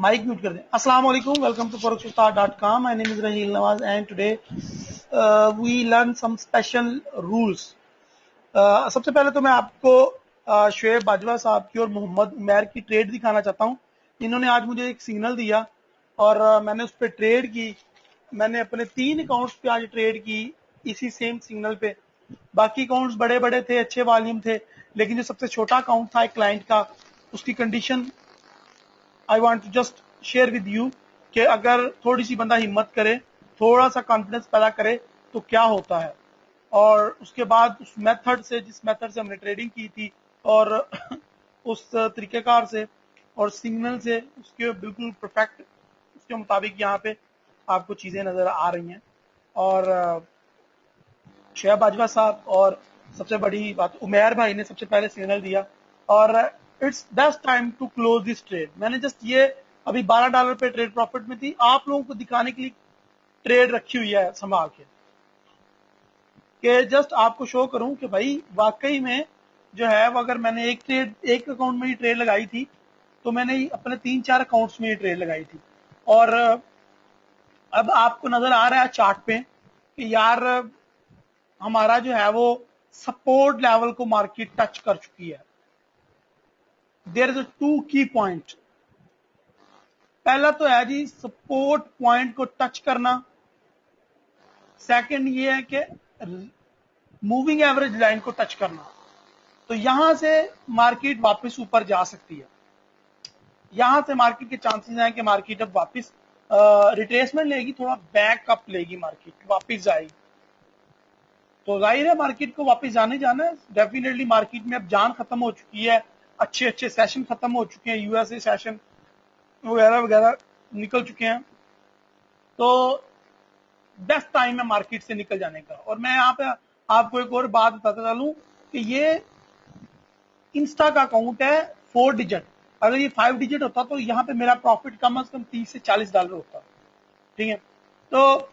Mic mute कर दें। अस्सलाम वालेकुम, welcome to forex.com. My name is Raheel Nawaz and today we learn some special rules. सबसे पहले तो मैं आपको शुएब बाजवा साहब की और मोहम्मद उमैर की ट्रेड दिखाना चाहता हूं। इन्होंने आज मुझे एक सिग्नल दिया और मैंने उस पर ट्रेड की। मैंने अपने 3 अकाउंट्स पे आज ट्रेड की इसी सेम सिग्नल पे। बाकी अकाउंट्स बड़े बड़े थे, अच्छे वॉल्यूम थे, लेकिन जो सबसे छोटा अकाउंट था एक क्लाइंट का, उसकी condition I want to just share with you कि अगर थोड़ी सी बंदा हिम्मत करे, थोड़ा सा कॉन्फिडेंस पैदा करे तो क्या होता है। और उसके बाद उस मेथड से, जिस मेथड से हमने ट्रेडिंग की थी और उस तरीकेकार से और सिग्नल से, उसके बिल्कुल परफेक्ट उसके मुताबिक यहाँ पे आपको चीजें नजर आ रही हैं। और शुएब बाजवा साहब और सबसे बड़ी बात उमैर भाई ने सबसे पहले सिग्नल दिया और it's best time to close this trade. मैंने जस्ट ये अभी $12 पे ट्रेड प्रॉफिट में थी, आप लोगों को दिखाने के लिए ट्रेड रखी हुई है संभाल के, कि जस्ट आपको शो करूं कि भाई वाकई में जो है वो, अगर मैंने एक अकाउंट में ही ट्रेड लगाई थी तो मैंने अपने 3-4 अकाउंट्स में ही ट्रेड लगाई थी। और अब आपको नजर आ रहा है चार्ट पे कि यार हमारा जो है वो सपोर्ट लेवल को मार्केट टच कर चुकी है। देयर इज 2 की पॉइंट। पहला तो है जी सपोर्ट पॉइंट को टच करना। सेकंड ये है कि मूविंग एवरेज लाइन को टच करना। तो यहां से मार्केट वापस ऊपर जा सकती है। यहां से मार्केट के चांसेस हैं कि मार्केट अब वापस रिट्रेसमेंट लेगी, थोड़ा बैकअप लेगी, मार्केट वापस जाएगी। तो जाहिर है मार्केट को वापस जाना है। डेफिनेटली मार्केट में अब जान खत्म हो चुकी है, अच्छे अच्छे सेशन खत्म हो चुके हैं, यूएसए सेशन वगैरह वगैरह निकल चुके हैं। तो बेस्ट टाइम है मार्केट से निकल जाने का। और मैं यहाँ पे आपको एक और बात बताता चलूं कि ये इंस्टा का अकाउंट है 4 डिजिट। अगर ये 5 डिजिट होता तो यहाँ पे मेरा प्रॉफिट कम से कम $30 से $40 होता। ठीक है, तो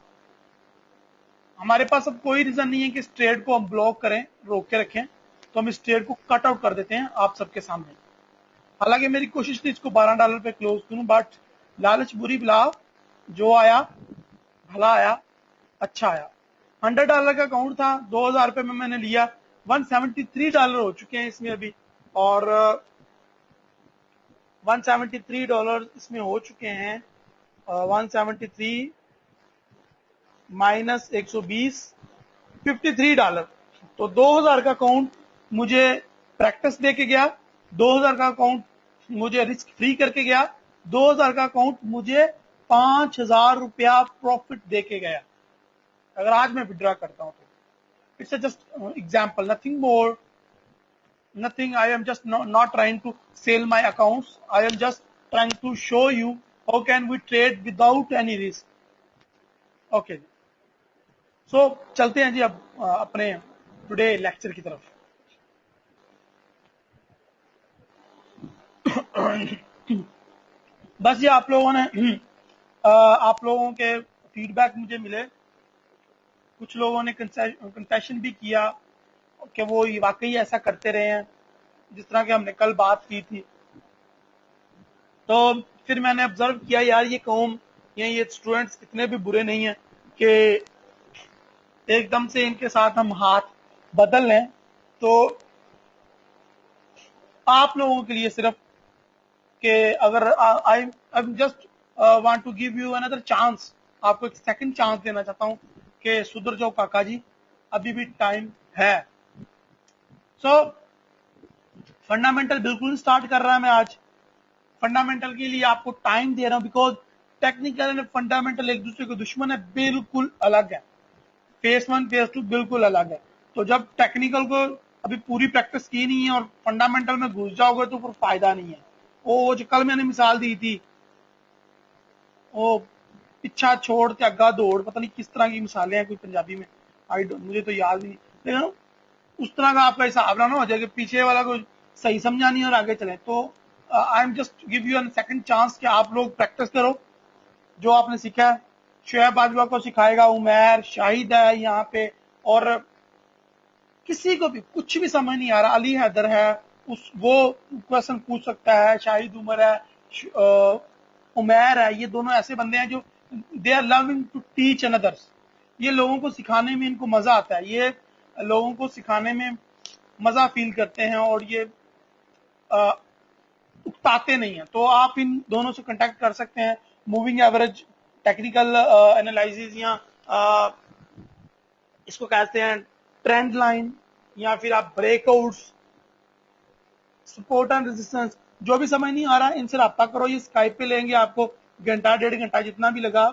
हमारे पास अब कोई रीजन नहीं है कि इस ट्रेड को हम ब्लॉक करें, रोक के रखें। तो हम इस ट्रेड को कट आउट कर देते हैं आप सबके सामने। हालांकि मेरी कोशिश थी इसको $12 पे क्लोज करूं, बट लालच बुरी बला, जो आया भला आया, अच्छा आया। $100 का अकाउंट था, 2000 रुपए में मैंने लिया, $173 हो चुके हैं इसमें अभी। और $173 इसमें हो चुके हैं। 173 माइनस 120, $53। तो 2000 का अकाउंट मुझे प्रैक्टिस दे के गया, 2000 का अकाउंट मुझे रिस्क फ्री करके गया, 2000 का अकाउंट मुझे $5000 प्रॉफिट दे के गया। अगर आज मैं विड्रॉ करता हूं तो it's just example, nothing more, nothing. I am just not trying to sell my accounts. I am just trying to show you how can we trade without any risk. Okay, so चलते हैं जी अब अपने today lecture की तरफ। बस ये आप लोगों ने आप लोगों के फीडबैक मुझे मिले। कुछ लोगों ने कंसेशन भी किया कि वो वाकई ऐसा करते रहे हैं जिस तरह की हमने कल बात की थी। तो फिर मैंने ऑब्जर्व किया, यार ये कौम, ये स्टूडेंट्स इतने भी बुरे नहीं हैं कि एकदम से इनके साथ हम हाथ बदल लें। तो आप लोगों के लिए सिर्फ कि अगर I just want to give you another chance, आपको एक सेकंड चांस देना चाहता हूं कि सुधर जाओ काका जी, अभी भी टाइम है। सो फंडामेंटल बिल्कुल स्टार्ट कर रहा है मैं आज। फंडामेंटल के लिए आपको टाइम दे रहा हूं बिकॉज टेक्निकल एंड फंडामेंटल एक दूसरे के दुश्मन है, बिल्कुल अलग है। फेस 1 फेस 2 बिल्कुल अलग है। तो जब टेक्निकल को अभी पूरी प्रैक्टिस की नहीं है और फंडामेंटल में घुस जाओगे तो फिर फायदा नहीं है। वो जो कल मैंने मिसाल दी थी, वो पीछा छोड़ के अग्गा दौड़, पता नहीं किस तरह की मिसालें हैं कोई पंजाबी में, मुझे तो याद नहीं, लेकिन उस तरह का आपका हिसाब ना हो जाए कि पीछे वाला को सही समझा नहीं और आगे चले। तो I am just give you second chance कि आप लोग प्रैक्टिस करो जो आपने सीखा है। शुएब बाजवा को सिखाएगा उमैर, शाहिद है यहाँ पे, और किसी को भी कुछ भी समझ नहीं आ रहा, अली हैदर है, उस वो क्वेश्चन पूछ सकता है, शाहिद उमर है, उमैर है, ये दोनों ऐसे बंदे हैं जो they are loving to teach others. ये लोगों को सिखाने में इनको मजा आता है, ये लोगों को सिखाने में मजा फील करते हैं और ये उकताते नहीं है। तो आप इन दोनों से कांटेक्ट कर सकते हैं। मूविंग एवरेज, टेक्निकल एनालिसिस, या इसको कहते हैं ट्रेंड लाइन, या फिर आप ब्रेकआउट्स, सपोर्ट एंड रेजिस्टेंस, जो भी समझ नहीं आ रहा इनसे रब्ता करो। ये स्काइप पे लेंगे आपको घंटा 1.5 घंटा जितना भी लगा।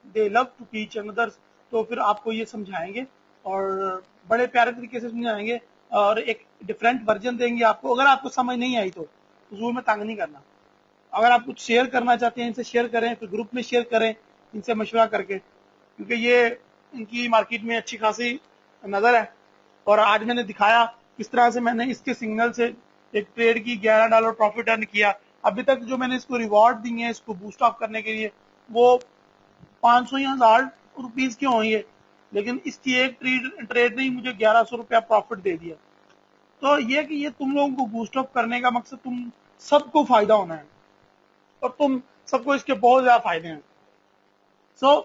They love to teach others, तो फिर आपको ये समझाएंगे और बड़े प्यारे तरीके से समझाएंगे और एक डिफरेंट वर्जन देंगे आपको। अगर आपको समझ नहीं आई तो फजूल में तंग नहीं करना। अगर आप कुछ शेयर करना चाहते हैं इनसे शेयर करें, फिर ग्रुप में शेयर करें इनसे मशवरा करके, क्योंकि ये इनकी मार्केट में अच्छी खासी नजर है। और आज मैंने दिखाया किस तरह से मैंने इसके सिग्नल से एक ट्रेड की $11 प्रॉफिट अर्न किया। अभी तक जो मैंने इसको रिवॉर्ड दिए हैं इसको बूस्ट अप करने के लिए, वो 500 या 1000 रुपीज के होंगे, लेकिन इसकी एक ट्रेड ने ही मुझे 1100 रुपया प्रॉफिट दे दिया। तो ये कि ये तुम लोगों को बूस्ट अप करने का मकसद तुम सबको फायदा होना है और तुम सबको इसके बहुत ज्यादा फायदे हैं। सो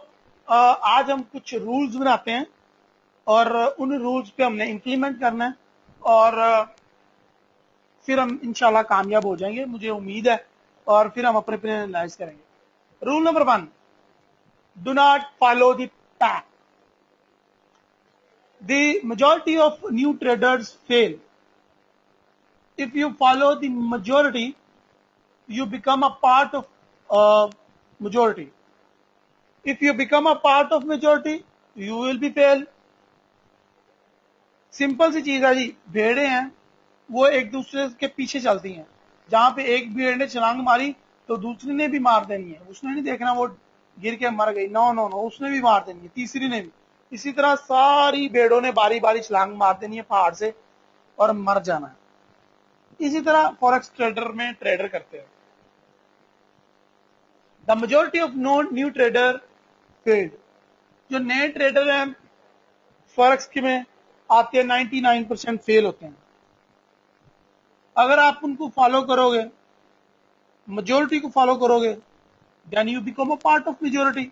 आज हम कुछ रूल्स बनाते हैं और उन रूल्स पे हमने इंप्लीमेंट करना है और फिर हम इंशाल्लाह कामयाब हो जाएंगे, मुझे उम्मीद है। और फिर हम अपने प्लान एनालाइज करेंगे। Rule number 1, do not follow the pack. The majority of new traders fail. If you follow the majority, you become a part of majority. If you become a part of majority, you will be fail. Simple सी चीज है जी, भेड़े हैं वो एक दूसरे के पीछे चलती हैं। जहां पे एक भेड़ ने छलांग मारी तो दूसरी ने भी मार देनी है, उसने नहीं देखना वो गिर के मर गई, नो नो नो, उसने भी मार देनी है, तीसरी ने भी। इसी तरह सारी भेड़ों ने बारी बारी छलांग मार देनी है पहाड़ से और मर जाना है। इसी तरह फॉरेक्स ट्रेडर में ट्रेडर करते हैं। The majority of new trader failed. जो नए ट्रेडर हैं फॉरेक्स में आते हैं 99% फेल होते हैं। अगर आप उनको फॉलो करोगे, मेजोरिटी को फॉलो करोगे, then you become a part of majority,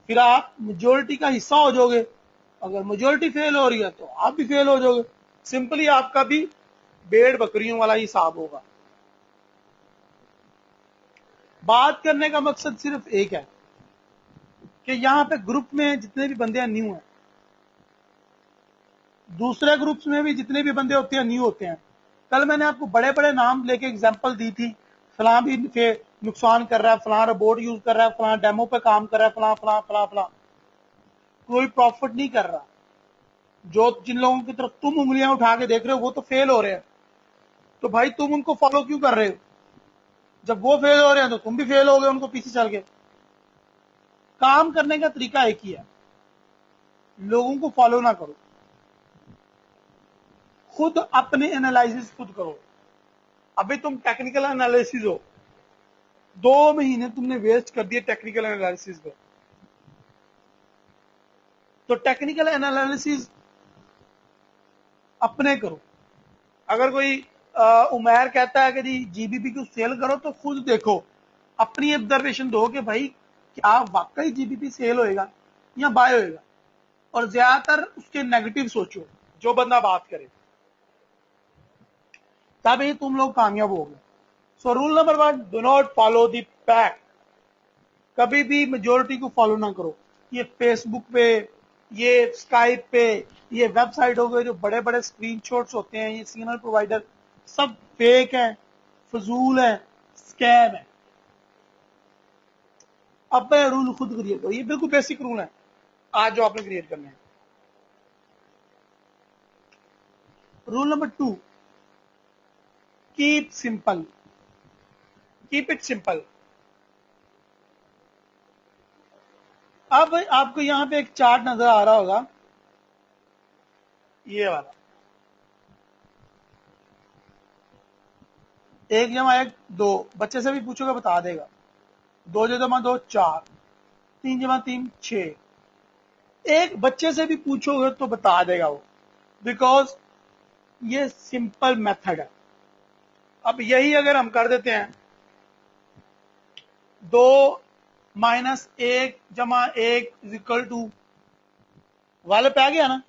फिर आप मेजोरिटी का हिस्सा हो जाओगे। अगर मेजोरिटी फेल हो रही है तो आप भी फेल हो जाओगे। सिंपली आपका भी भेड़ बकरियों वाला हिसाब होगा। बात करने का मकसद सिर्फ एक है कि यहां पे ग्रुप में जितने भी बंदे न्यू हैं, दूसरे ग्रुप्स में भी जितने भी बंदे होते हैं न्यू होते हैं। कल मैंने आपको बड़े बड़े नाम लेके एग्जांपल दी थी, फलां भी नुकसान कर रहा है, फलां रोबोट यूज कर रहा है, फलां डेमो पे काम कर रहा है, फलां फलां फलां फलां, कोई प्रॉफिट नहीं कर रहा। जो जिन लोगों की तरफ तुम उंगलियां उठा के देख रहे हो वो तो फेल हो रहे हैं, तो भाई तुम उनको फॉलो क्यों कर रहे हो? जब वो फेल हो रहे हैं तो तुम भी फेल हो गए उनको पीछे चल के। काम करने का तरीका एक ही है, लोगों को फॉलो ना करो, खुद अपने एनालिसिस खुद करो। अभी तुम टेक्निकल एनालिसिस हो, 2 महीने तुमने वेस्ट कर दिए टेक्निकल एनालिसिस पे। तो टेक्निकल एनालिसिस अपने करो। अगर कोई उमैर कहता है कि जी जीबीपी को सेल करो, तो खुद देखो, अपनी ऑब्जर्वेशन दो कि भाई क्या वाकई जीबीपी सेल होएगा या बाय होएगा, और ज्यादातर उसके नेगेटिव सोचो जो बंदा बात करे, तभी तुम लोग कामयाब होगे। So rule number 1, do not follow the pack. कभी भी मेजोरिटी को फॉलो ना करो। ये फेसबुक पे, ये स्काइप पे, ये वेबसाइट हो गए जो बड़े बड़े स्क्रीनशॉट्स होते हैं, ये सिग्नल प्रोवाइडर सब फेक है, फजूल है, स्कैम है। अब मैं रूल खुद क्रिएट करो, ये बिल्कुल बेसिक रूल है आज जो आपने क्रिएट करने हैं। Rule number 2, keep simple, keep it simple. अब आपको यहां पे एक चार्ट नजर आ रहा होगा, ये वाला, 1+1 2, बच्चे से भी पूछोगे बता देगा। 2+2 4, 3+3 6, एक बच्चे से भी पूछोगे तो बता देगा वो, बिकॉज ये सिंपल मेथड है। अब यही अगर हम कर देते हैं 2 माइनस 1 जमा 1 इज इक्वल टू, वाले पे आ गया ना,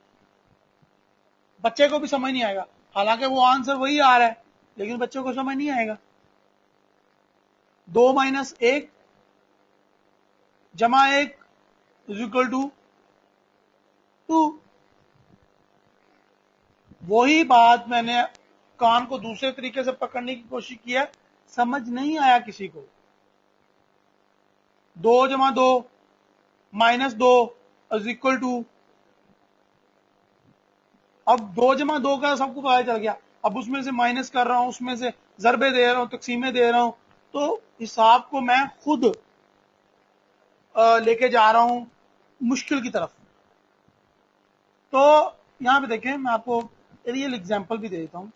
बच्चे को भी समझ नहीं आएगा, हालांकि वो आंसर वही आ रहा है लेकिन बच्चों को समझ नहीं आएगा। 2 माइनस 1 जमा 1 इज इक्वल टू 2। वही बात मैंने कान को दूसरे तरीके से पकड़ने की कोशिश की है, समझ नहीं आया किसी को। 2 जमा 2 माइनस 2 इज इक्वल टू, अब 2 जमा 2 का सबको पता चल गया, अब उसमें से माइनस कर रहा हूं, उसमें से जरबे दे रहा हूं, तकसीमें दे रहा हूं, तो हिसाब को मैं खुद लेके जा रहा हूं मुश्किल की तरफ। तो यहां पे देखें, मैं आपको रियल एग्जांपल भी दे देता हूं।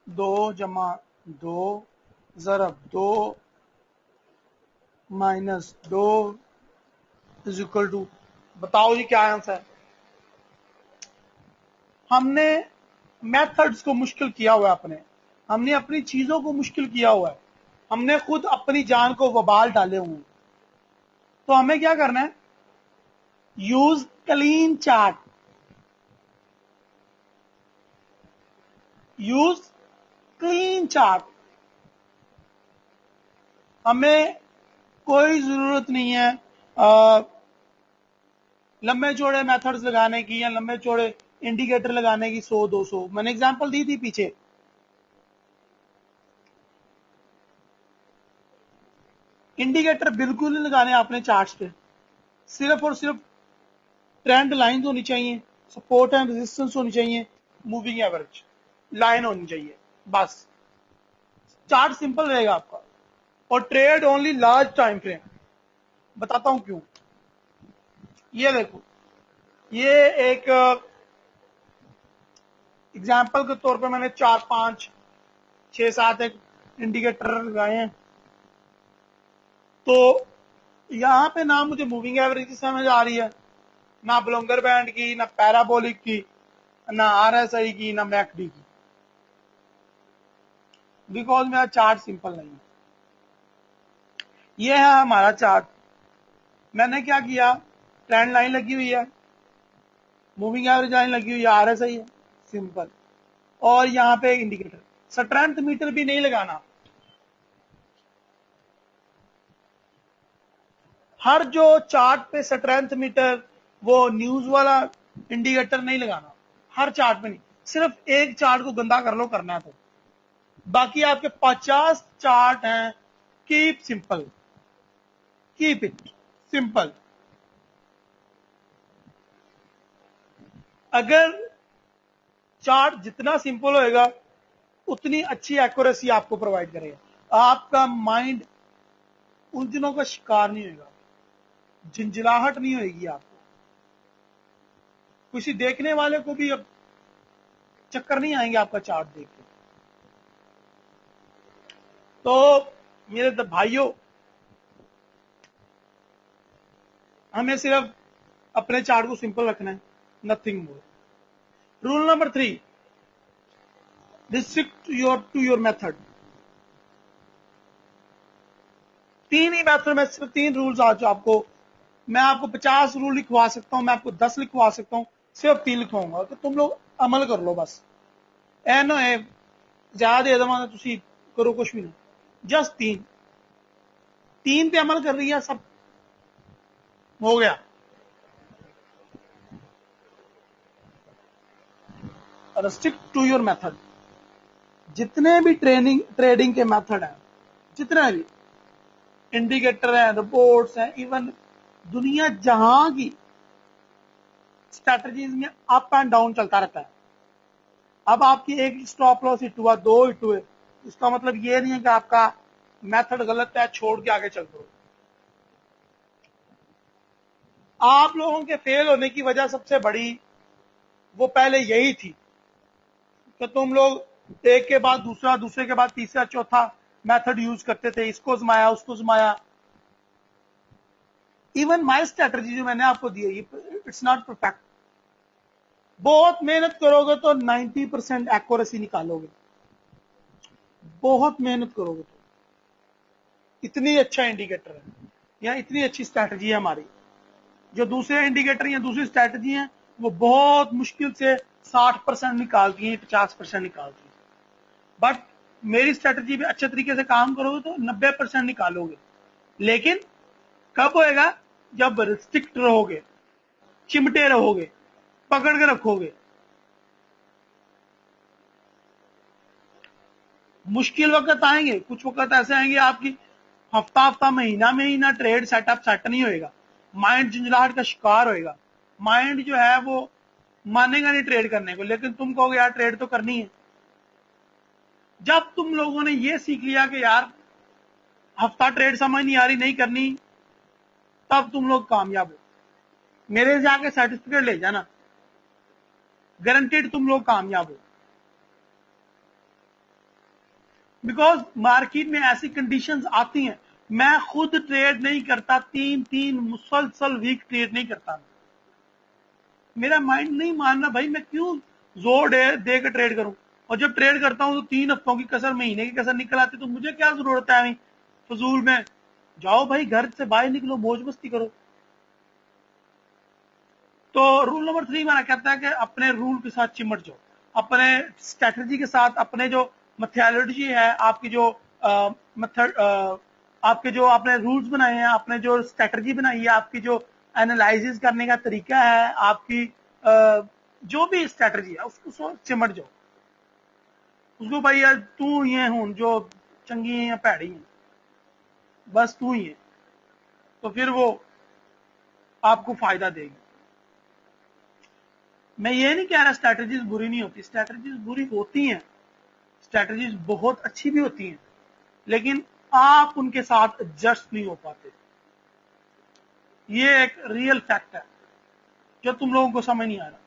2 जमा 2 ज़रब 2 माइनस 2 इज इक्वल टू, बताओ जी क्या आंसर है। हमने मेथड्स को मुश्किल किया हुआ है, हमने अपनी चीजों को मुश्किल किया हुआ है, हमने खुद अपनी जान को वबाल डाले हुए हैं। तो हमें क्या करना है, use clean chart, use clean chart. हमें कोई जरूरत नहीं है लंबे चौड़े मेथड्स लगाने की या लंबे चौड़े इंडिकेटर लगाने की, 100-200 मैंने एग्जांपल दी थी पीछे। इंडिकेटर बिल्कुल नहीं लगाने आपने चार्ट्स पे, सिर्फ और सिर्फ ट्रेंड लाइन होनी चाहिए, सपोर्ट एंड रेजिस्टेंस होनी चाहिए, मूविंग एवरेज लाइन होनी चाहिए, बस चार्ट सिंपल रहेगा आपका। और trade only large time frame, बताता हूं क्यों। ये देखो, ये एक एग्जाम्पल के तौर पे मैंने 4 5 6 7 एक इंडिकेटर लगाए हैं। तो यहां पे ना मुझे मूविंग एवरेज की समझ आ रही है, ना ब्लोंगर बैंड की, ना पैराबोलिक की, ना आरएसआई की, ना मैकडी की, बिकॉज मेरा चार्ट सिंपल नहीं है। ये है हमारा चार्ट। मैंने क्या किया, ट्रेंड लाइन लगी हुई है, मूविंग एवरेज लाइन लगी हुई है, आरएसआई है, सिंपल। और यहां पे इंडिकेटर, स्ट्रेंथ मीटर भी नहीं लगाना। हर जो चार्ट पे स्ट्रेंथ मीटर, वो न्यूज वाला इंडिकेटर नहीं लगाना, हर चार्ट पे नहीं, सिर्फ एक चार्ट को गंदा कर लो करना है तो। बाकी आपके 50 चार्ट हैं, keep simple, keep it simple. अगर चार्ट जितना सिंपल होएगा उतनी अच्छी एक्यूरेसी आपको प्रोवाइड करेगा, आपका माइंड उलझनों का शिकार नहीं होगा, झंझलाहट नहीं होगी आपको, किसी देखने वाले को भी अब चक्कर नहीं आएंगे आपका चार्ट देख के। तो मेरे भाइयों, हमें सिर्फ अपने चार्ट को सिंपल रखना है, nothing more. Rule number 3, restrict to your method. 3 ही मेथड में सिर्फ 3 रूल्स आज आपको, मैं आपको 50 रूल लिखवा सकता हूं, मैं आपको 10 लिखवा सकता हूं, सिर्फ 3 लिखवाऊंगा तो तुम लोग अमल कर लो बस। ए ना ए ज्यादा दे दवा ना, तुसी करो कुछ भी नहीं, जस्ट 3 पे अमल कर रही है, सब हो गया। Restrict to your method. जितने भी ट्रेडिंग के मेथड हैं, जितने भी इंडिकेटर हैं, रिपोर्ट्स हैं, इवन दुनिया जहां की स्ट्रैटेजीज में अप एंड डाउन चलता रहता है। अब आपकी एक स्टॉप लॉस हिट हुआ, 2 हिट हुए, इसका मतलब ये नहीं है कि आपका मेथड गलत है, छोड़ के आगे चल दो। आप लोगों के फेल होने की वजह सबसे बड़ी वो पहले यही थी कि तुम लोग एक के बाद दूसरा, दूसरे के बाद तीसरा, चौथा मेथड यूज करते थे, इसको जमाया, उसको जमाया। इवन माई स्ट्रेटजी जो मैंने आपको दी है, इट्स नॉट परफेक्ट। बहुत मेहनत करोगे तो 90% एक्यूरेसी निकालोगे, बहुत मेहनत करोगे तो। इतनी अच्छा इंडिकेटर है या इतनी अच्छी स्ट्रैटेजी है हमारी। जो दूसरे इंडिकेटर या दूसरी स्ट्रैटेजी है वो बहुत मुश्किल से 60% निकालती है, 50% निकालती है। बट मेरी स्ट्रैटेजी भी अच्छे तरीके से काम करोगे तो 90% निकालोगे। लेकिन कब होएगा? जब रिस्ट्रिक्ट रहोगे, चिमटे रहोगे, पकड़ के रखोगे। मुश्किल वक्त आएंगे, कुछ वक्त ऐसे आएंगे आपकी हफ्ता हफ्ता महीना महीना ट्रेड सेटअप सेट नहीं होएगा, माइंड झंझलाहट का शिकार होएगा, माइंड जो है वो मानेगा नहीं ट्रेड करने को, लेकिन तुम कहोगे यार ट्रेड तो करनी है। जब तुम लोगों ने ये सीख लिया कि यार हफ्ता ट्रेड समझ नहीं आ रही, नहीं करनी, तब तुम लोग कामयाब हो। मेरे से आके सर्टिफिकेट ले जाना, गारंटेड तुम लोग कामयाब हो। बिकॉज मार्केट में ऐसी कंडीशंस आती हैं, मैं खुद ट्रेड नहीं करता, 3 मुसलसल वीक ट्रेड नहीं करता, मेरा माइंड नहीं मानना भाई, मैं क्यों जोर दे के ट्रेड करूं। और जब ट्रेड करता हूं तो 3 हफ्तों की कसर, महीने की कसर निकल आती, तो मुझे क्या जरूरत है फजूल में। जाओ भाई घर से बाहर निकलो, मौज मस्ती करो। तो रूल नंबर 3 हमारा कहता है कि अपने रूल के साथ चिमट जाओ, अपने स्ट्रेटजी के साथ, अपने जो मेथोडोलॉजी है, आपकी जो मेथड, आपके जो आपने रूल्स बनाए हैं, आपने जो स्ट्रेटजी बनाई है, आपकी जो एनालिसिस करने का तरीका है, आपकी जो भी स्ट्रेटजी है उसको चिमट जाओ। उसको भाई यार तू ये हूं जो चंगी है या भैड़ी है, बस तू ही है, तो फिर वो आपको फायदा देगी। मैं ये नहीं कह रहा स्ट्रैटेजीज बुरी नहीं होती, स्ट्रैटेजीज बुरी होती हैं, स्ट्रैटेजीज बहुत अच्छी भी होती हैं, लेकिन आप उनके साथ एडजस्ट नहीं हो पाते। ये एक रियल फैक्ट है जो तुम लोगों को समझ नहीं आ रहा।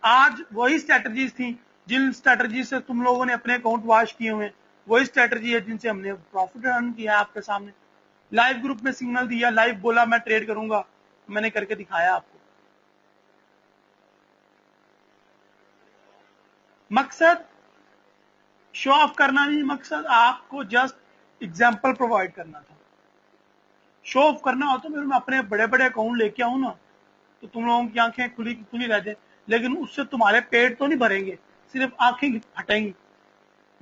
आज वही स्ट्रैटेजीज थी जिन स्ट्रैटेजी से तुम लोगों ने अपने अकाउंट वॉश किए हुए, वही स्ट्रैटेजी है जिनसे हमने प्रॉफिट अर्न किया आपके सामने। लाइव ग्रुप में सिग्नल दिया, लाइव बोला मैं ट्रेड करूंगा, मैंने करके दिखाया आपको। मकसद शो ऑफ करना नहीं, मकसद आपको जस्ट एग्जाम्पल प्रोवाइड करना था। शो ऑफ करना हो तो मैं अपने बड़े बड़े अकाउंट लेके आऊं ना, तो तुम लोगों की आंखें खुली खुली रह जाए, लेकिन उससे तुम्हारे पेट तो नहीं भरेंगे, सिर्फ आंखें फटेंगी।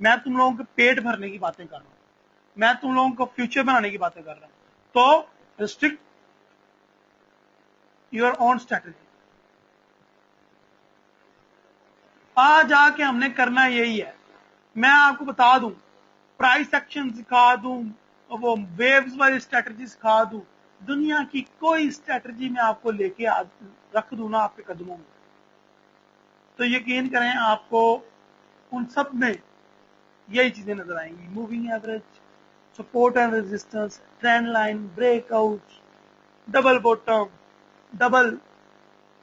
मैं तुम लोगों के पेट भरने की बातें कर रहा हूं, मैं तुम लोगों को फ्यूचर बनाने की बातें कर रहा हूं। तो रिस्ट्रिक्ट योर ओन स्ट्रेटेजी। आज आके हमने करना यही है। मैं आपको बता दूं, प्राइस एक्शन सिखा दूं, वो वेव्स वाली स्ट्रेटजी सिखा दूं, दुनिया की कोई स्ट्रेटजी में आपको लेके रख दूं ना आपके कदमों में, तो यकीन करें आपको उन सब में यही चीजें नजर आएंगी। Moving average, support and resistance, trend line, breakout, double bottom, double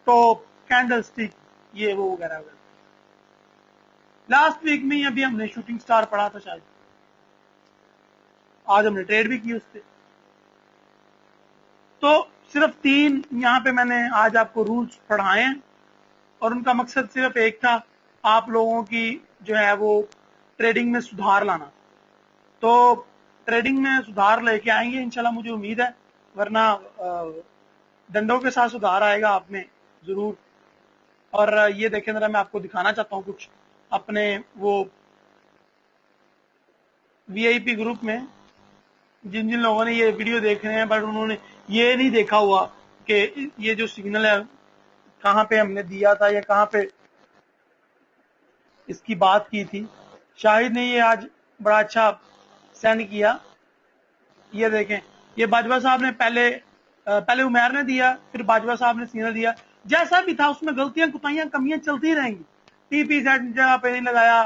top, candle stick, ये वो वगैरह वगैरह। लास्ट वीक में ही अभी हमने शूटिंग स्टार पढ़ा था शायद, आज हमने ट्रेड भी की उससे। तो सिर्फ 3 यहाँ पे मैंने आज आपको रूल्स पढ़ाए हैं, और उनका मकसद सिर्फ एक था, आप लोगों की जो है वो ट्रेडिंग में सुधार लाना। तो ट्रेडिंग में सुधार लेके आएंगे इंशाल्लाह, मुझे उम्मीद है, वरना डंडों के साथ सुधार आएगा आप में जरूर। और ये देखें जरा, मैं आपको दिखाना चाहता हूँ कुछ अपने वो वीआईपी ग्रुप में, जिन जिन लोगों ने ये वीडियो देख रहे हैं बट उन्होंने ये नहीं देखा हुआ कि ये जो सिग्नल है कहाँ पे हमने दिया था या कहाँ पे इसकी बात की थी। शाहिद ने ये आज बड़ा अच्छा सेंड किया। ये देखें, ये बाजवा साहब ने पहले उमेर ने दिया, फिर बाजवा साहब ने सिग्नल दिया। जैसा भी था उसमें गलतियां कुताइयां कमियां चलती रहेंगी। टीपी सेट जगह पे नहीं लगाया,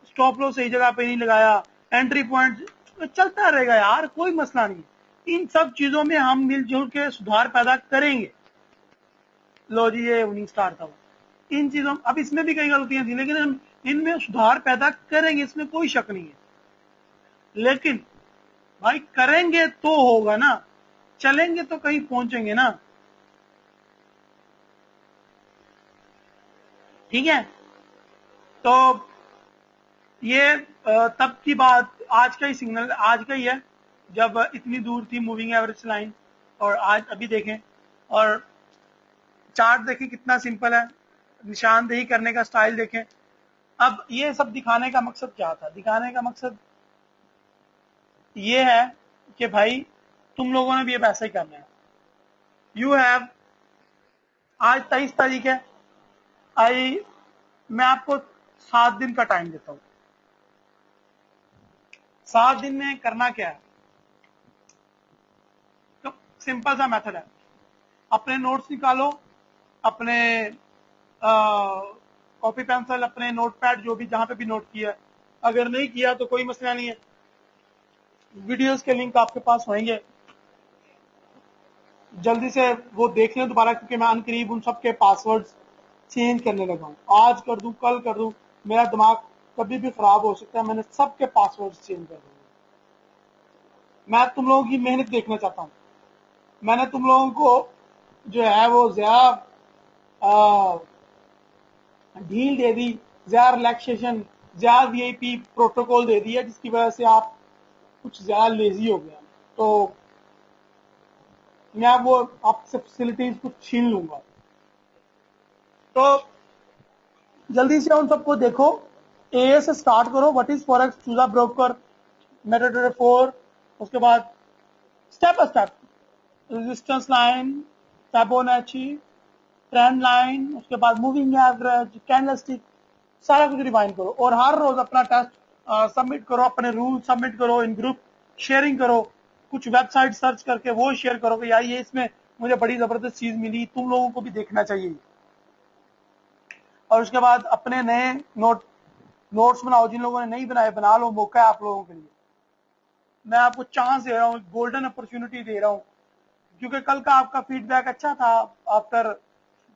स्टॉप लॉस सही जगह पे नहीं लगाया, एंट्री पॉइंट चलता रहेगा यार, कोई मसला नहीं। इन सब चीजों में हम मिलजुल के सुधार पैदा करेंगे। लो जी, ये विनिंग स्टार था। इन चीजों, अब इसमें भी कई गलतियां थी, लेकिन हम इनमें सुधार पैदा करेंगे, इसमें कोई शक नहीं है। लेकिन भाई करेंगे तो होगा ना, चलेंगे तो कहीं पहुंचेंगे ना। ठीक है, तो ये तब की बात, आज का ही सिग्नल आज का ही है जब इतनी दूर थी मूविंग एवरेज लाइन, और आज अभी देखें और चार्ट देखें कितना सिंपल है, निशानदेही करने का स्टाइल देखें। अब ये सब दिखाने का मकसद क्या था? दिखाने का मकसद ये है कि भाई तुम लोगों ने भी अब ऐसा ही करना है। यू हैव, आज 23 तारीख है, मैं आपको 7 दिन का टाइम देता हूं। 7 दिन में करना क्या है? तो सिंपल सा मेथड है, अपने नोट्स निकालो, अपने कॉपी पेंसिल, अपने नोटपैड, जो भी जहां पे भी नोट किया है, अगर नहीं किया तो कोई मसला नहीं है, वीडियोस के लिंक आपके पास होंगे, जल्दी से वो देख लें दोबारा, क्योंकि मैं अनकरीब उन सबके पासवर्ड्स चेंज करने लगा हूं। आज कर दूं, कल कर दूं, मेरा दिमाग कभी भी खराब हो सकता है। मैंने सबके पासवर्ड्स चेंज कर दिए। मैं तुम लोगों की मेहनत देखना चाहता हूं। मैंने तुम लोगों को जो है वो ज्यादा ढील दे दी, ज्यादा रिलैक्सेशन, ज्यादा वीआईपी प्रोटोकॉल दे दिया, जिसकी वजह से आप कुछ ज्यादा लेजी हो गया। तो मैं वो आपसे फैसिलिटीज कुछ छीन लूंगा। तो जल्दी से उन सबको देखो, ए से स्टार्ट करो। What is forex, choose a broker, MetaTrader 4, उसके बाद step by step, resistance line, Fibonacci, trend line, उसके बाद मूविंग एवरेज, कैंडलस्टिक, सारा कुछ रिवाइंड करो और हर रोज अपना टेस्ट सबमिट करो, अपने रूल सबमिट करो, इन ग्रुप शेयरिंग करो, कुछ वेबसाइट सर्च करके वो शेयर करो कि यार ये इसमें मुझे बड़ी जबरदस्त चीज मिली, तुम लोगों को भी देखना चाहिए। और उसके बाद अपने नए नोट्स बनाओ, जिन लोगों ने नहीं बनाए बना लो, मौका है आप लोगों के लिए। मैं आपको चांस दे रहा हूँ, गोल्डन अपॉर्चुनिटी दे रहा हूँ, क्योंकि कल का आपका फीडबैक अच्छा था। आफ्टर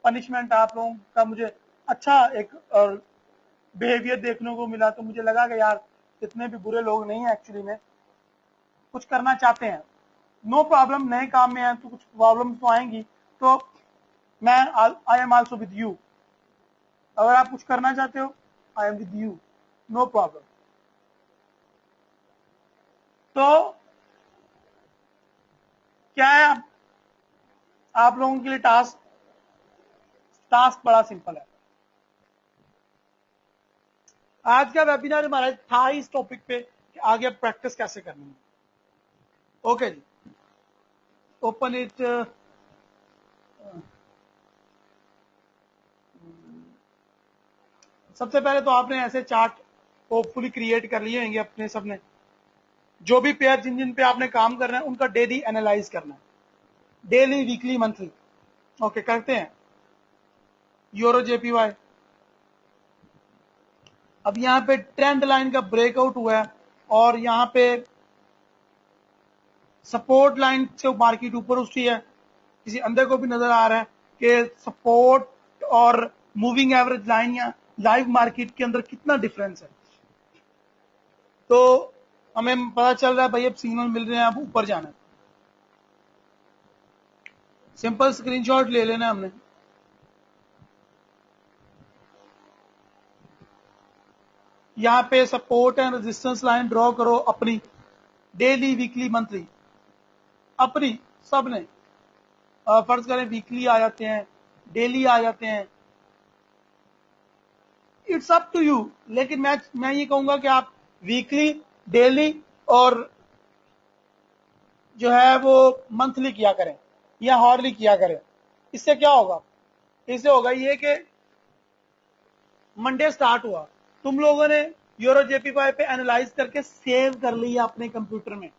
पनिशमेंट आप लोगों का मुझे अच्छा एक बिहेवियर देखने को मिला, तो मुझे लगा कि यार इतने भी बुरे लोग नहीं है, एक्चुअली में कुछ करना चाहते हैं। नो प्रॉब्लम, नए काम में है तो कुछ प्रॉब्लम तो आएंगी, तो मैं I am also with you. अगर आप कुछ करना चाहते हो, I am with you, no problem. तो क्या है, आप लोगों के लिए टास्क बड़ा सिंपल है। आज का वेबिनार हमारा था इस टॉपिक पे कि आगे प्रैक्टिस कैसे करनी है। ओके जी, ओपन इट। सबसे पहले तो आपने ऐसे चार्ट होपफुली क्रिएट कर लिए होंगे अपने सबने। जो भी पेयर जिन जिन पे आपने काम करना है उनका डेली एनालाइज करना है, डेली, वीकली, मंथली। ओके, करते हैं। यूरो जेपीवाई, अब यहाँ पे ट्रेंड लाइन का ब्रेकआउट हुआ है और यहाँ पे सपोर्ट लाइन से मार्केट ऊपर उठी है। किसी अंदर को भी नजर आ रहा है कि सपोर्ट और मूविंग एवरेज लाइन या लाइव मार्केट के अंदर कितना डिफरेंस है। तो हमें पता चल रहा है भाई अब सिग्नल मिल रहे हैं, अब ऊपर जाना है। सिंपल स्क्रीनशॉट ले लेना हमने। यहाँ पे support and resistance line draw करो अपनी, डेली, वीकली, मंथली, अपनी सबने। फर्ज करें वीकली आ जाते हैं, डेली आ जाते हैं, इट्स अप टू यू। लेकिन मैं ये कहूंगा कि आप वीकली, डेली और जो है वो मंथली किया करें या हॉर्ली किया करें। इससे क्या होगा? इससे होगा ये कि मंडे स्टार्ट हुआ, तुम लोगों ने यूरो जेपीवाई पे एनालाइज करके सेव कर लिया अपने कंप्यूटर में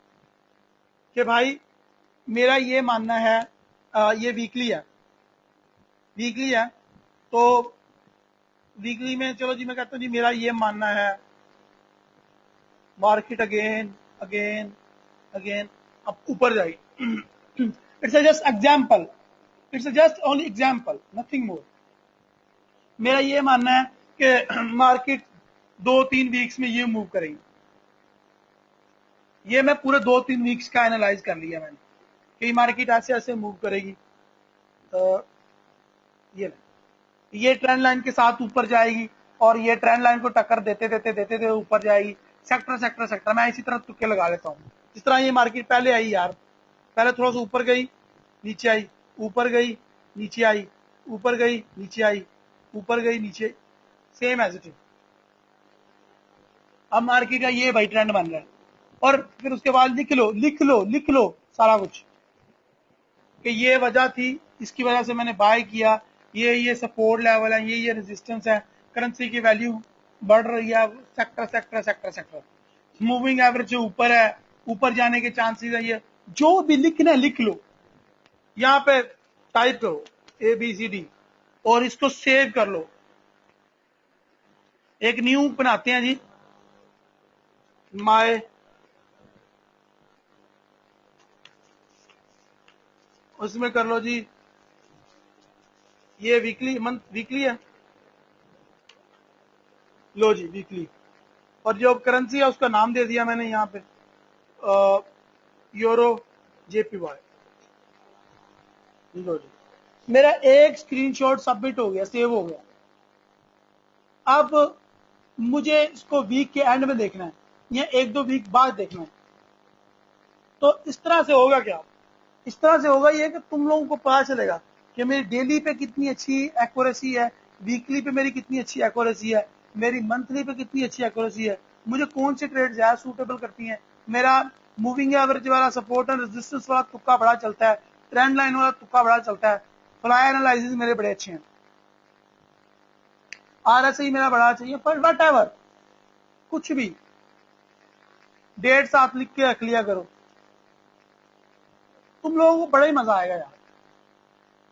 कि भाई मेरा ये मानना है, ये वीकली है, तो वीकली में चलो जी मैं कहता हूँ जी मेरा ये मानना है, मार्केट अगेन अगेन अगेन अब ऊपर जाएगी। It's just example, it's just only example, nothing more. मेरा ये मानना है कि मार्केट 2-3 वीक्स में ये मूव करेगी। ये मैं पूरे 2-3 वीक्स का एनालाइज कर लिया मैंने कि मार्केट ऐसे ऐसे मूव करेगी। तो ये ट्रेंड लाइन के साथ ऊपर जाएगी, और ये ट्रेंड लाइन को टक्कर देते देते देते देते ऊपर जाएगी। सेक्टर सेक्टर सेक्टर मैं इसी तरह तुक्के लगा लेता हूँ। जिस तरह ये मार्केट पहले आई यार, पहले थोड़ा सा ऊपर गई, नीचे आई, ऊपर गई, नीचे आई, ऊपर गई, नीचे आई, ऊपर गई, नीचे, सेम एज इट इज। अब मार्केट का ये भाई ट्रेंड बन रहा है। और फिर उसके बाद लिख लो लिख लो लिख लो सारा कुछ कि ये वजह थी, इसकी वजह से मैंने बाय किया, ये सपोर्ट लेवल है, ये रेजिस्टेंस है, करेंसी की वैल्यू बढ़ रही है, sector sector sector sector, moving average से ऊपर है, ऊपर जाने के चांसेस है। ये जो भी लिखना है लिख लो, यहाँ पे टाइप करो ABCD और इसको सेव कर लो। एक न्यू बनाते हैं जी, माय, उसमें कर लो जी, ये वीकली, मंथ वीकली है, लो जी वीकली। और जो करेंसी है उसका नाम दे दिया मैंने यहाँ पे यूरो JPY। लो जी, मेरा एक स्क्रीनशॉट सबमिट हो गया, सेव हो गया। अब मुझे इसको वीक के एंड में देखना है या एक दो वीक बाद देखना है। तो इस तरह से होगा क्या, इस तरह से होगा ये कि तुम लोगों को पता चलेगा कि मेरी डेली पे कितनी अच्छी एक्यूरेसी है, वीकली पे मेरी कितनी अच्छी एक्यूरेसी है, मेरी मंथली पे कितनी अच्छी एक्यूरेसी है, मुझे कौन से ट्रेड ज्यादा सूटेबल करती हैं, मेरा मूविंग एवरेज वाला सपोर्ट एंड रेजिस्टेंस वाला तुक्का बड़ा चलता है, ट्रेंड लाइन वाला तुक्का बड़ा चलता है, फ्लाई एनालिसिस मेरे बड़े अच्छे हैं, RSI मेरा बड़ा चाहिए, पर वट एवर कुछ भी डेट साथ लिख के रख लिया करो, तुम लोगों को बड़ा ही मजा आएगा यार।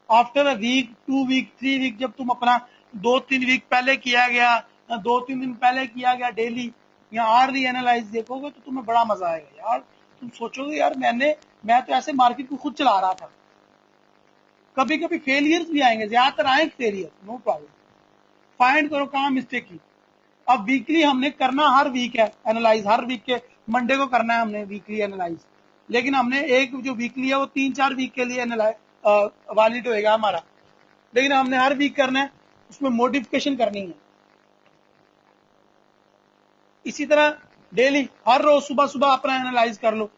After a week, 2 week, 3 week, जब तुम अपना 2-3 वीक पहले किया गया, 2-3 दिन पहले किया गया डेली या आरली एनालाइज देखोगे तो तुम्हें बड़ा मजा आएगा यार। तुम सोचोगे यार मैं तो ऐसे मार्केट को खुद चला रहा था। कभी कभी फेलियर्स भी आएंगे, ज्यादातर आएंगे फेलियर, नो प्रॉब्लम, फाइंड करो कहाँ मिस्टेक की। अब वीकली हमने करना हर वीक है एनालाइज, हर वीक के मंडे को करना है हमने वीकली एनालाइज, लेकिन हमने एक जो वीकली है वो 3-4 वीक के लिए एनालाइज वैलिड होएगा हमारा, लेकिन हमने हर वीक करना है, उसमें मॉडिफिकेशन करनी है। इसी तरह डेली हर रोज सुबह सुबह अपना एनालाइज कर लो,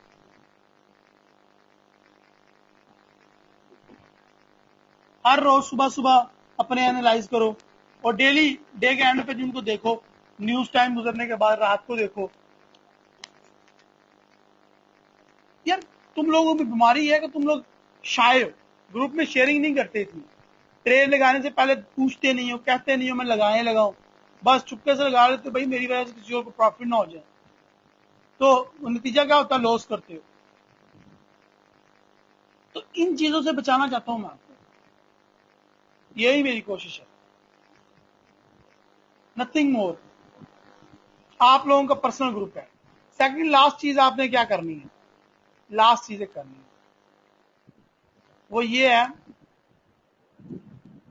हर रोज सुबह सुबह अपने एनालाइज करो और डेली डे के एंड पे जिनको देखो, न्यूज टाइम गुजरने के बाद रात को देखो। यार तुम लोगों में बीमारी है कि तुम लोग शाय हो, ग्रुप में शेयरिंग नहीं करते इतनी, ट्रेड लगाने से पहले पूछते नहीं हो, कहते नहीं हो मैं लगाऊं, बस चुपके से लगा लेते, भाई मेरी वजह से किसी और को प्रॉफिट ना हो जाए, तो नतीजा क्या होता है, लॉस करते हो। तो इन चीजों से बचाना चाहता हूं मैं आपको, यही मेरी कोशिश है, नथिंग मोर। आप लोगों का पर्सनल ग्रुप है। सेकंड लास्ट चीज आपने क्या करनी है, लास्ट चीजें करनी है वो ये है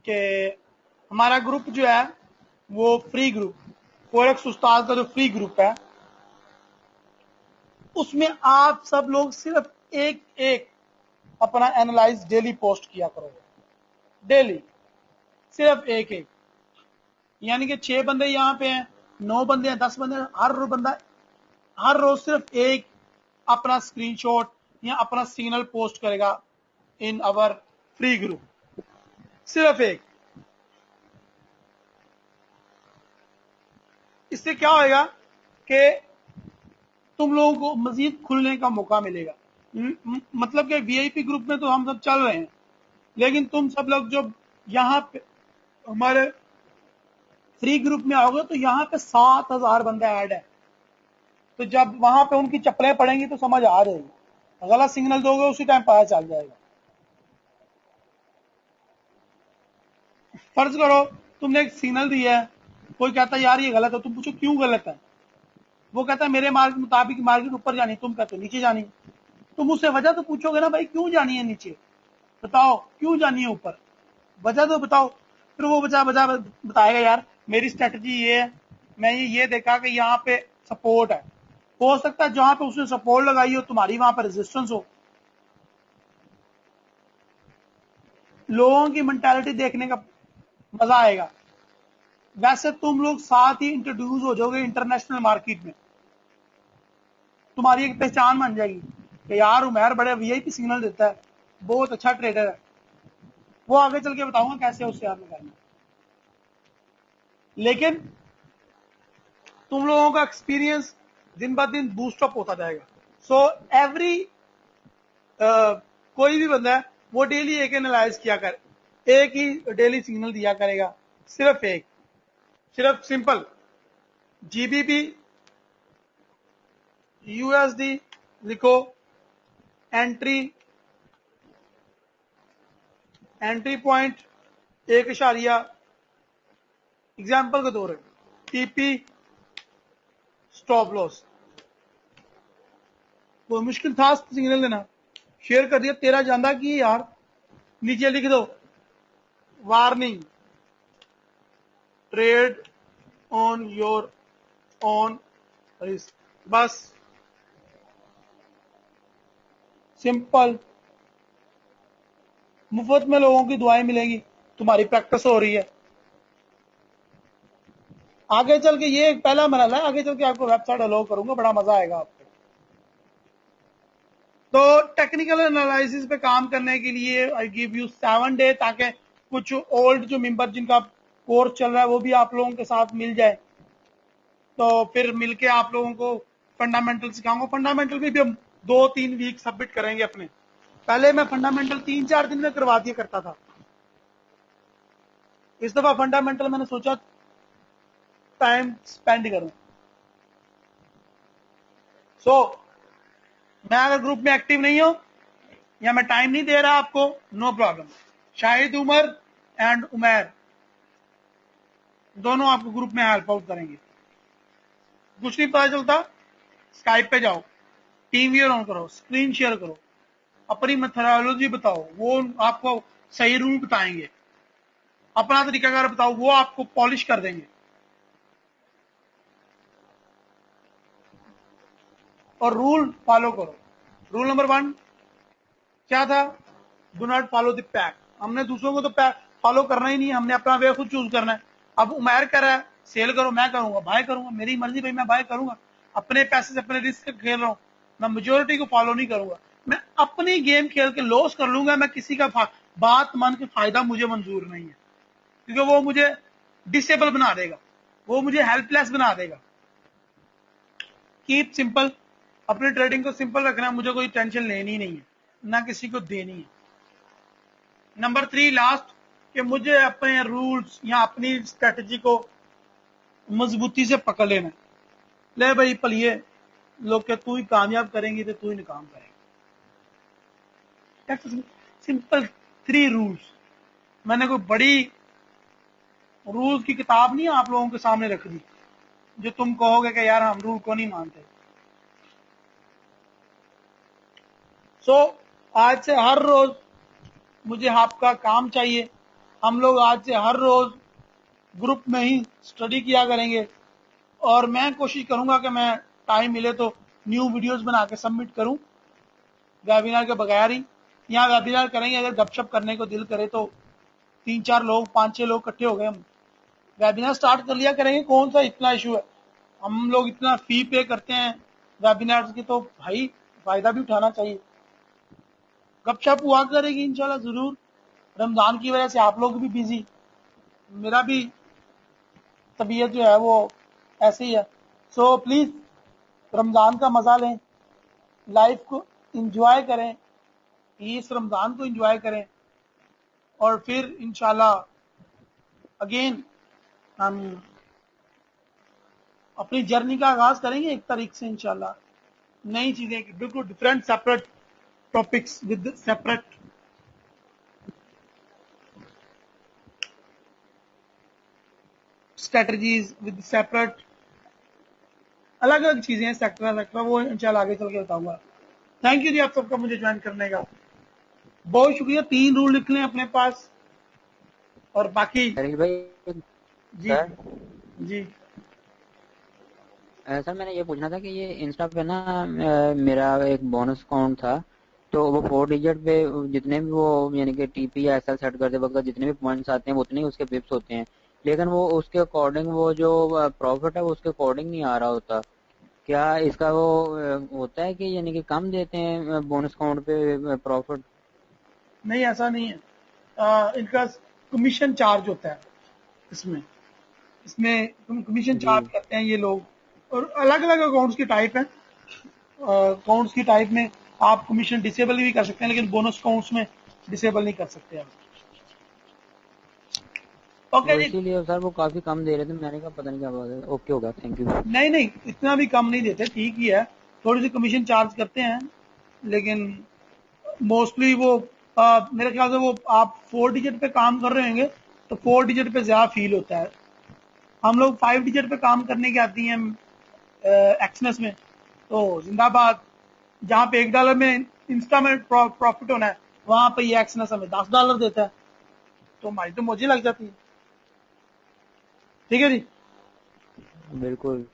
कि हमारा ग्रुप जो है वो फ्री ग्रुप, फॉरेक्स उस्ताद का जो फ्री ग्रुप है, उसमें आप सब लोग सिर्फ एक एक अपना एनालाइज डेली पोस्ट किया करोगे, डेली सिर्फ एक एक, यानी कि 6 बंदे यहाँ पे हैं, 9 बंदे हैं, 10 बंदे हैं, हर बंदा हर रोज सिर्फ एक अपना स्क्रीनशॉट या अपना सिग्नल पोस्ट करेगा इन अवर फ्री ग्रुप, सिर्फ एक। इससे क्या होएगा कि तुम लोगों को मजीद खुलने का मौका मिलेगा। मतलब कि VIP ग्रुप में तो हम सब चल रहे हैं, लेकिन तुम सब लोग जो यहाँ पे हमारे फ्री ग्रुप में आओगे तो यहाँ पे 7,000 बंदे ऐड है, तो जब वहां पे उनकी चप्पलें पड़ेंगी तो समझ आ जाएगी, गलत सिग्नल दोगे उसी टाइम पता चल जाएगा। फर्ज करो तुमने एक सिग्नल दिया है, कोई कहता है यार ये गलत है, तुम पूछो क्यों गलत है, वो कहता है मेरे मार्ग मुताबिक मार्केट ऊपर जानी, तुम कहते हो नीचे जानी, तुम उससे वजह तो पूछोगे ना, भाई क्यों जानी है नीचे, बताओ क्यों जानी है ऊपर, वजह तो बताओ। फिर वो बचा बचा बताएगा यार मेरी स्ट्रेटजी ये है, मैं ये देखा कि यहाँ पे सपोर्ट है, हो सकता है जहां पे उसने सपोर्ट लगाई हो तुम्हारी वहां पर रेजिस्टेंस हो। लोगों की मेंटालिटी देखने का मजा आएगा, वैसे तुम लोग साथ ही इंट्रोड्यूस हो जाओगे इंटरनेशनल मार्केट में, तुम्हारी एक पहचान बन जाएगी कि यार उमैर बड़े वीआईपी सिग्नल देता है, बहुत अच्छा ट्रेडर है। वो आगे चल के बताऊंगा कैसे उससे यार निकालना। लेकिन तुम लोगों का एक्सपीरियंस दिन ब दिन बूस्ट अप होता जाएगा। सो एवरी कोई भी बंदा है वो डेली एक एनालाइज किया कर, एक ही डेली सिग्नल दिया करेगा, सिर्फ एक, सिर्फ सिंपल जीबीपी यूएसडी लिखो, एंट्री पॉइंट 1 एग्जाम्पल के तौर पर टीपी स्टॉप लॉस। कोई मुश्किल था सिग्नल देना, शेयर कर दिया, तेरा जाना कि यार नीचे लिख दो warning, trade on your on risk, बस सिंपल। मुफ्त में लोगों की दुआएं मिलेगी, तुम्हारी प्रैक्टिस हो रही है। आगे चल के ये एक पहला मरहला है, आगे चल के आपको वेबसाइट अलाउ करूंगा, बड़ा मजा आएगा आपको। तो टेक्निकल एनालिसिस पे काम करने के लिए आई गिव यू 7 डे, ताकि कुछ ओल्ड जो मेंबर जिनका कोर्स चल रहा है वो भी आप लोगों के साथ मिल जाए, तो फिर मिलके आप लोगों को फंडामेंटल सिखाऊंगा। फंडामेंटल भी हम 2-3 वीक सबमिट करेंगे अपने। पहले मैं फंडामेंटल 3-4 दिन में करवा दिया करता था, इस दफा फंडामेंटल मैंने सोचा टाइम स्पेंड करूं। सो मैं अगर ग्रुप में एक्टिव नहीं हूं या मैं टाइम नहीं दे रहा आपको, no problem, Shahid Umar and Umair दोनों आपको ग्रुप में हेल्प आउट करेंगे। कुछ नहीं पता चलता, स्काइप पे जाओ, टीम व्यूअर ऑन करो, स्क्रीन शेयर करो, अपनी मेथोडोलॉजी बताओ, वो आपको सही रूल बताएंगे, अपना तरीकाकार बताओ, वो आपको पॉलिश कर देंगे। और रूल फॉलो करो। रूल नंबर 1 क्या था? Do not follow the pack. हमने दूसरों को तो पैक फॉलो करना ही नहीं है, हमने अपना वे खुद चूज करना है। अब उमैर कर रहा है सेल करो, मैं करूंगा बाय करूंगा, मेरी मर्जी भाई, मैं बाय करूंगा, अपने पैसे से अपने रिस्क खेल रहा हूं, मैं मेजोरिटी को फॉलो नहीं करूंगा, मैं अपनी गेम खेल के लॉस कर लूंगा, मैं किसी का बात मान के फायदा मुझे मंजूर नहीं है, क्योंकि वो मुझे डिसेबल बना देगा, वो मुझे हेल्पलेस बना देगा। कीप सिंपल, अपनी ट्रेडिंग को सिंपल रखना है, मुझे कोई टेंशन लेनी नहीं है, ना किसी को देनी है। नंबर 3 लास्ट, कि मुझे अपने रूल्स या अपनी स्ट्रेटजी को मजबूती से पकड़ लेना है। ले भाई पलिए लोग के तू ही कामयाब करेंगी तो तू ही नाकाम करेंगे। Simple 3 rules. मैंने कोई बड़ी रूल्स की किताब नहीं आप लोगों के सामने रख दी जो तुम कहोगे कि यार हम रूल को नहीं मानते। सो आज से हर रोज मुझे आपका काम चाहिए। हम लोग आज से हर रोज ग्रुप में ही स्टडी किया करेंगे, और मैं कोशिश करूंगा कि मैं टाइम मिले तो न्यू वीडियोस बना के सबमिट करूं वेबिनार के बगैर ही। यहाँ वेबिनार करेंगे, अगर गपशप करने को दिल करे तो 3-4 लोग 5-6 लोग इकट्ठे हो गए, हम वेबिनार स्टार्ट कर लिया करेंगे। कौन सा इतना इशू है, हम लोग इतना फी पे करते हैं वेबिनार की, तो भाई फायदा भी उठाना चाहिए। गपशप हुआ करेगी इंशाल्लाह जरूर। रमजान की वजह से आप लोग भी बिजी, मेरा भी तबीयत जो है वो ऐसे ही है। सो प्लीज रमजान का मजा लें, लाइफ को इंजॉय करें, इस रमजान को इंजॉय करें, और फिर इंशाल्लाह अगेन हम अपनी जर्नी का आगाज करेंगे 1 तारीख से इंशाल्लाह। नई चीजें बिल्कुल different separate topics with separate strategies with separate अलग अलग चीजें, सेक्टर वो इंशाल्लाह आगे चल के बताऊंगा। थैंक यू जी आप सबका मुझे ज्वाइन करने का, बहुत शुक्रिया। 3 रूल लिख लें अपने पास, और बाकी भाई जी सर जी सर मैंने ये पूछना था कि ये इंस्टा पे ना मेरा एक बोनस अकाउंट था, तो वो 4 डिजिट पे जितने भी वो यानी कि टीपी या एसएल सेट करते वक्त जितने भी पॉइंट्स आते हैं वो उतने ही उसके पिप्स होते हैं, लेकिन वो उसके अकॉर्डिंग वो जो प्रॉफिट है वो उसके अकॉर्डिंग नहीं आ रहा होता। क्या इसका वो होता है कि यानी कि कम देते हैं बोनस काउंट पे प्रॉफिट? नहीं, ऐसा नहीं है। इनका कमीशन चार्ज होता है इसमें। इसमें कमीशन जी। चार्ज करते हैं ये लोग। और अलग अलग अकाउंट्स की टाइप है। अकाउंट्स की टाइप में आप कमीशन डिसेबल भी कर सकते हैं, लेकिन बोनस अकाउंट्स में डिसेबल नहीं कर सकते आप। ओके वो जी। इसीलिए सर वो काफी कम दे रहे थे, मैंने कहा पता नहीं क्या बात है। ओके होगा, थैंक यू। नहीं नहीं, इतना भी कम नहीं देते, ठीक ही है। थोड़ी सी कमीशन चार्ज करते हैं, लेकिन मोस्टली वो मेरे ख्याल से वो आप 4 डिजिट पे काम कर रहे होंगे, तो 4 डिजिट पे ज्यादा फील होता है। हम लोग 5 डिजिट पे काम करने की आती हैं एक्सनेस में, तो जिंदाबाद। जहाँ पे $1 में इंस्टा में प्रॉफिट होना है, वहां पे ये एक्सनेस हमें $10 देता है, तो हमारी तो मौजी लग जाती है। ठीक है जी। बिल्कुल।